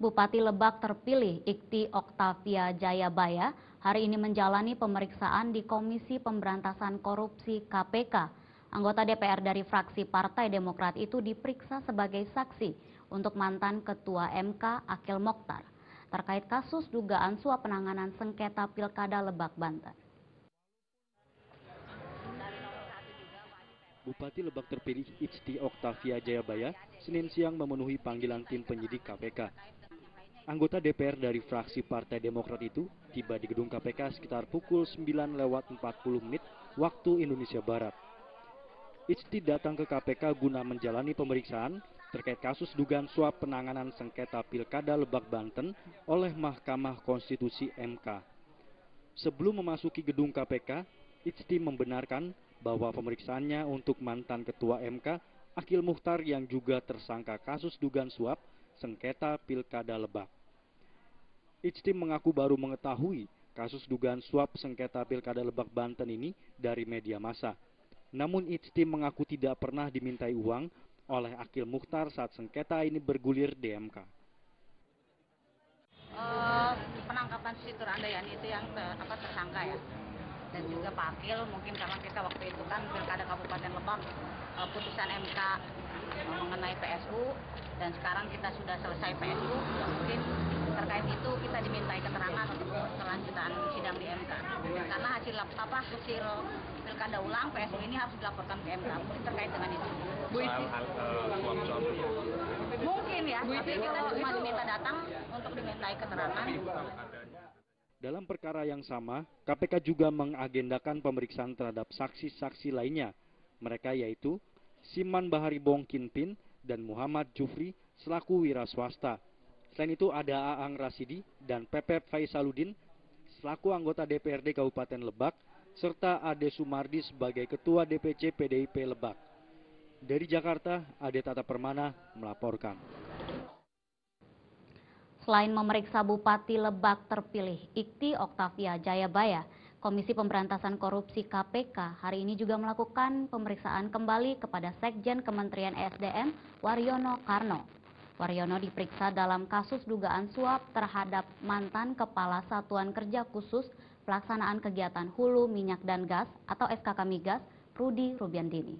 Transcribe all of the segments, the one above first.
Bupati Lebak terpilih Ikti Oktavia Jayabaya hari ini menjalani pemeriksaan di Komisi Pemberantasan Korupsi KPK. Anggota DPR dari fraksi Partai Demokrat itu diperiksa sebagai saksi untuk mantan Ketua MK Akil Mokhtar terkait kasus dugaan suap penanganan sengketa Pilkada Lebak, Banten. Bupati Lebak terpilih Ikti Oktavia Jayabaya Senin siang memenuhi panggilan tim penyidik KPK. Anggota DPR dari fraksi Partai Demokrat itu tiba di gedung KPK sekitar pukul 9:40 waktu Indonesia Barat. Ikti datang ke KPK guna menjalani pemeriksaan terkait kasus dugaan suap penanganan sengketa Pilkada Lebak, Banten oleh Mahkamah Konstitusi MK. Sebelum memasuki gedung KPK, Ikti membenarkan bahwa pemeriksaannya untuk mantan Ketua MK Akil Mokhtar yang juga tersangka kasus dugaan suap sengketa Pilkada Lebak. Ikti mengaku baru mengetahui kasus dugaan suap sengketa Pilkada Lebak, Banten ini dari media massa. Namun Ikti mengaku tidak pernah dimintai uang oleh Akil Mokhtar saat sengketa ini bergulir di MK. Penangkapan Siti Andayani itu yang tersangka ya, dan juga Pak Akil mungkin karena kita waktu itu kan Pilkada Kabupaten Lebak putusan MK mengenai PSU dan sekarang kita sudah selesai PSU, mungkin terkait itu kita dimintai keterangan untuk kelanjutan sidang di MK karena hasil Pilkada ulang PSU ini harus dilaporkan ke MK, mungkin terkait dengan itu. Mungkin ya, tapi kita cuma diminta datang untuk dimintai keterangan. Dalam perkara yang sama, KPK juga mengagendakan pemeriksaan terhadap saksi-saksi lainnya. Mereka yaitu Siman Bahari Bongkinpin dan Muhammad Jufri selaku wira swasta. Selain itu ada Aang Rasidi dan Pepep Faisaluddin selaku anggota DPRD Kabupaten Lebak, serta Ade Sumardi sebagai Ketua DPC PDIP Lebak. Dari Jakarta, Ade Tata Permana melaporkan. Selain memeriksa Bupati Lebak terpilih Ikti Oktavia Jayabaya, Komisi Pemberantasan Korupsi KPK hari ini juga melakukan pemeriksaan kembali kepada Sekjen Kementerian ESDM Waryono Karno. Waryono diperiksa dalam kasus dugaan suap terhadap mantan Kepala Satuan Kerja Khusus Pelaksanaan Kegiatan Hulu Minyak dan Gas atau SKK Migas, Rudi Rubiandini.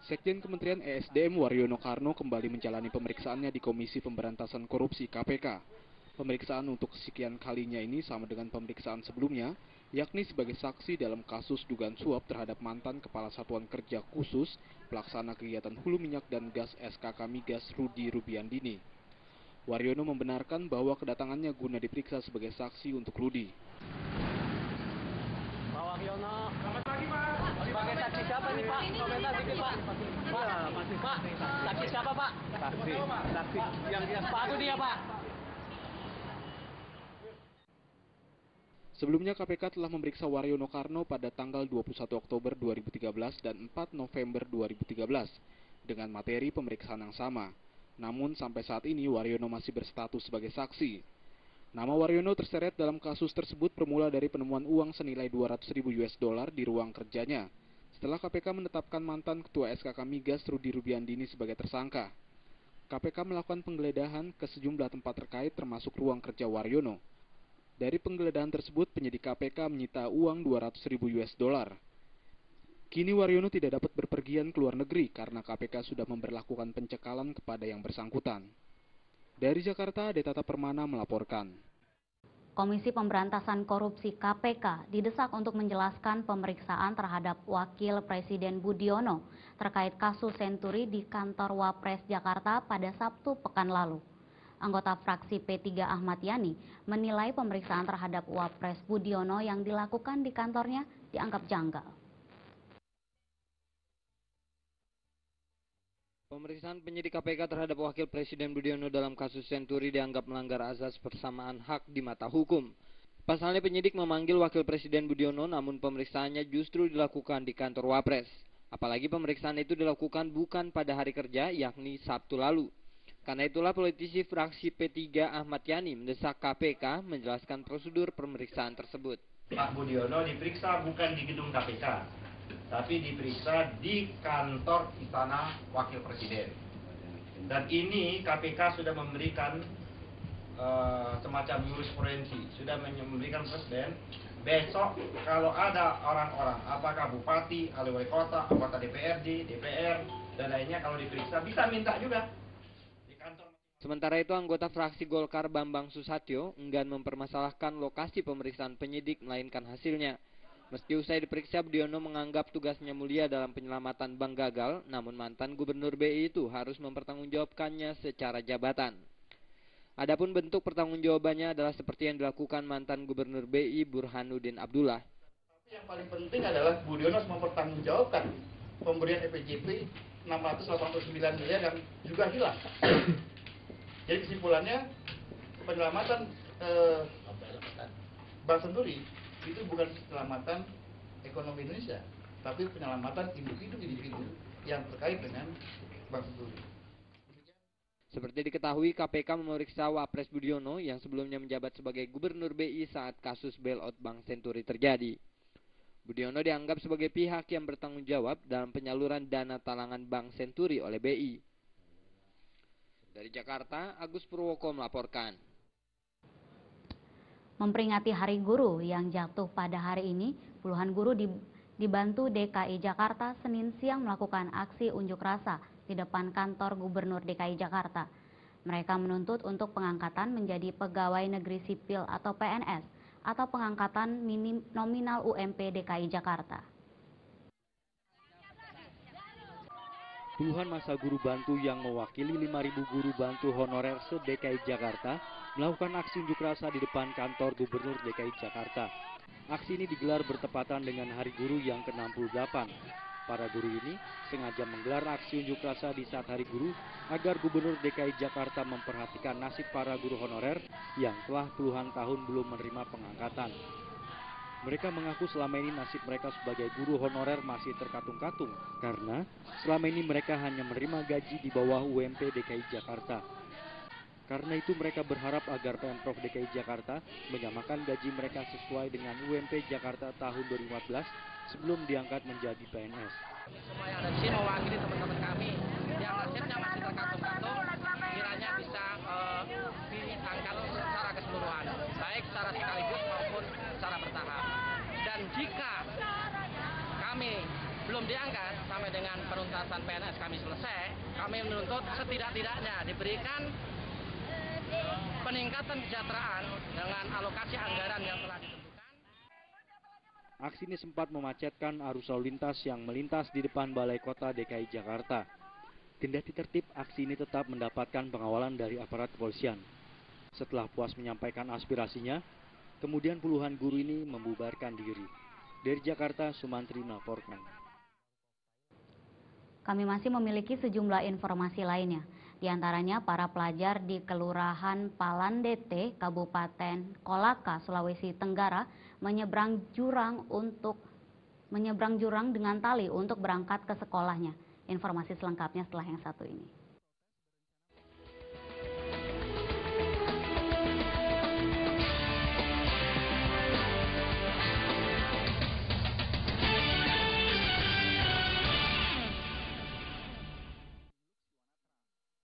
Sekjen Kementerian ESDM Waryono Karno kembali menjalani pemeriksaannya di Komisi Pemberantasan Korupsi KPK. Pemeriksaan untuk kesekian kalinya ini sama dengan pemeriksaan sebelumnya, yakni sebagai saksi dalam kasus dugaan suap terhadap mantan Kepala Satuan Kerja Khusus Pelaksana Kegiatan Hulu Minyak dan Gas SKK Migas Rudi Rubiandini. Waryono membenarkan bahwa kedatangannya guna diperiksa sebagai saksi untuk Rudi. Pak Waryono, selamat pagi Pak. Sebagai saksi siapa nih Pak? Komentar dikit Pak. Pak, saksi siapa Pak? Saksi yang Pak Rudi ya Pak. Sebelumnya KPK telah memeriksa Waryono Karno pada tanggal 21 Oktober 2013 dan 4 November 2013 dengan materi pemeriksaan yang sama. Namun sampai saat ini Waryono masih berstatus sebagai saksi. Nama Waryono terseret dalam kasus tersebut bermula dari penemuan uang senilai $200.000 di ruang kerjanya setelah KPK menetapkan mantan Ketua SKK Migas Rudi Rubiandini sebagai tersangka. KPK melakukan penggeledahan ke sejumlah tempat terkait termasuk ruang kerja Waryono. Dari penggeledahan tersebut, penyidik KPK menyita uang $200.000. Kini Waryono tidak dapat berpergian ke luar negeri karena KPK sudah memberlakukan pencekalan kepada yang bersangkutan. Dari Jakarta, Ade Tata Permana melaporkan. Komisi Pemberantasan Korupsi KPK didesak untuk menjelaskan pemeriksaan terhadap Wakil Presiden Budiono terkait kasus Senturi di kantor Wapres Jakarta pada Sabtu pekan lalu. Anggota fraksi P3 Ahmad Yani menilai pemeriksaan terhadap Wapres Budiono yang dilakukan di kantornya dianggap janggal. Pemeriksaan penyidik KPK terhadap Wakil Presiden Budiono dalam kasus Senturi dianggap melanggar azas persamaan hak di mata hukum. Pasalnya penyidik memanggil Wakil Presiden Budiono namun pemeriksaannya justru dilakukan di kantor Wapres. Apalagi pemeriksaan itu dilakukan bukan pada hari kerja yakni Sabtu lalu. Karena itulah politisi fraksi P3 Ahmad Yani mendesak KPK menjelaskan prosedur pemeriksaan tersebut. Pak Budiono diperiksa bukan di gedung KPK, tapi diperiksa di kantor Istana Wakil Presiden. Dan ini KPK sudah memberikan semacam jurisprudensi, sudah memberikan presiden. Besok kalau ada orang-orang, apakah bupati, wali kota, anggota DPRD, DPR, dan lainnya, kalau diperiksa bisa minta juga di kantor. Sementara itu, anggota fraksi Golkar Bambang Susatyo enggan mempermasalahkan lokasi pemeriksaan penyidik melainkan hasilnya. Meski usai diperiksa, Budiono menganggap tugasnya mulia dalam penyelamatan bank gagal, namun mantan Gubernur BI itu harus mempertanggungjawabkannya secara jabatan. Adapun bentuk pertanggungjawabannya adalah seperti yang dilakukan mantan Gubernur BI Burhanuddin Abdullah. Yang paling penting adalah Budiono harus mempertanggungjawabkan pemberian EPJP 689 miliar yang juga hilang. Jadi kesimpulannya, penyelamatan Bank Senturi itu bukan penyelamatan ekonomi Indonesia, tapi penyelamatan individu-individu yang terkait dengan Bank Senturi. Seperti diketahui, KPK memeriksa Wapres Budiono yang sebelumnya menjabat sebagai Gubernur BI saat kasus bailout Bank Senturi terjadi. Budiono dianggap sebagai pihak yang bertanggung jawab dalam penyaluran dana talangan Bank Senturi oleh BI. Dari Jakarta, Agus Purwoko melaporkan. Memperingati Hari Guru yang jatuh pada hari ini, puluhan guru dibantu DKI Jakarta Senin siang melakukan aksi unjuk rasa di depan kantor Gubernur DKI Jakarta. Mereka menuntut untuk pengangkatan menjadi pegawai negeri sipil atau PNS atau pengangkatan nominal UMP DKI Jakarta. Puluhan masa guru bantu yang mewakili 5.000 guru bantu honorer se-DKI Jakarta melakukan aksi unjuk rasa di depan kantor Gubernur DKI Jakarta. Aksi ini digelar bertepatan dengan Hari Guru yang ke-68. Para guru ini sengaja menggelar aksi unjuk rasa di saat Hari Guru agar Gubernur DKI Jakarta memperhatikan nasib para guru honorer yang telah puluhan tahun belum menerima pengangkatan. Mereka mengaku selama ini nasib mereka sebagai guru honorer masih terkatung-katung karena selama ini mereka hanya menerima gaji di bawah UMP DKI Jakarta. Karena itu mereka berharap agar Pemprov DKI Jakarta menyamakan gaji mereka sesuai dengan UMP Jakarta tahun 2014 sebelum diangkat menjadi PNS. Semua yang ada di sini mewakili teman-teman kami yang nasibnya masih terkatung-katung, kiranya bisa diangkat secara keseluruhan, baik secara sekaligus maupun secara bertahap. Dan jika kami belum diangkat sampai dengan penuntasan PNS kami selesai, kami menuntut setidak-tidaknya diberikan peningkatan kesejahteraan dengan alokasi anggaran yang telah ditentukan. Aksi ini sempat memacetkan arus lalu lintas yang melintas di depan Balai Kota DKI Jakarta. Kendati tertib, aksi ini tetap mendapatkan pengawalan dari aparat kepolisian. Setelah puas menyampaikan aspirasinya, kemudian puluhan guru ini membubarkan diri. Dari Jakarta, Sumantri melaporkan. Kami masih memiliki sejumlah informasi lainnya. Di antaranya para pelajar di Kelurahan Palandete, Kabupaten Kolaka, Sulawesi Tenggara menyeberang jurang dengan tali untuk berangkat ke sekolahnya. Informasi selengkapnya setelah yang satu ini.